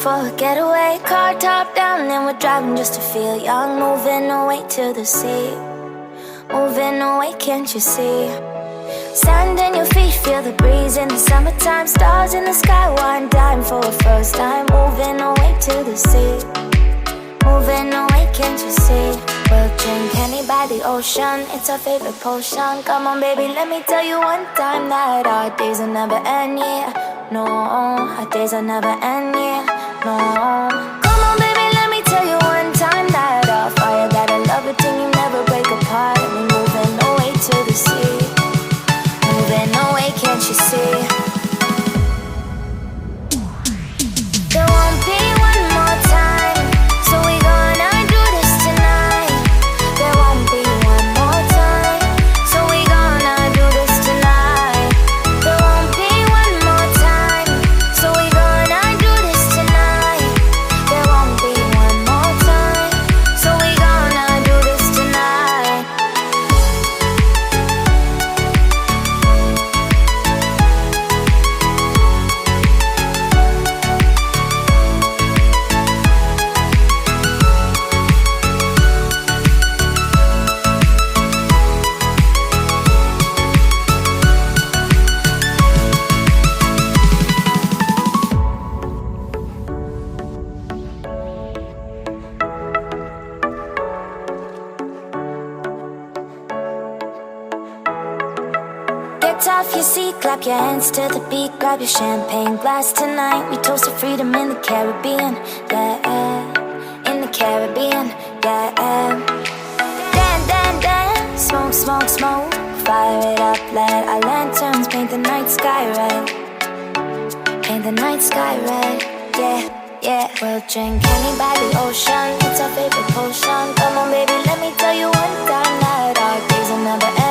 for a getaway. Car top down and we're driving just to feel young. Moving away to the sea, moving away, can't you see? Sand in your feet, feel the breeze in the summertime. Stars in the sky, one dime for a first time. Moving away to the sea, moving away, can't you see? We'll drink honey by the ocean, it's our favorite potion. Come on baby, let me tell you one time that our days will never end, yeah. No, our days will never end, yeah. No. Come on baby, let me tell you one time that our fire, that I love it till you never break apart. And we're moving away to the sea, moving away, can't you see? There won't be one more time, so we gonna do this tonight. There won't be one more time, so we gonna do this tonight. There won't be one more time, so we gonna do this tonight. There won't be one more time, so we gonna do this tonight. Get off your seat, clap your hands to the beat. Grab your champagne glass tonight. We toast to freedom in the Caribbean, yeah. In the Caribbean, yeah. Dance, dance, dance, smoke, smoke, smoke. Fire it up, let our lanterns paint the night sky red. Paint the night sky red, yeah, yeah. We'll drink honey by the ocean, it's our favorite potion. Come on baby, let me tell you one time that our days will never end.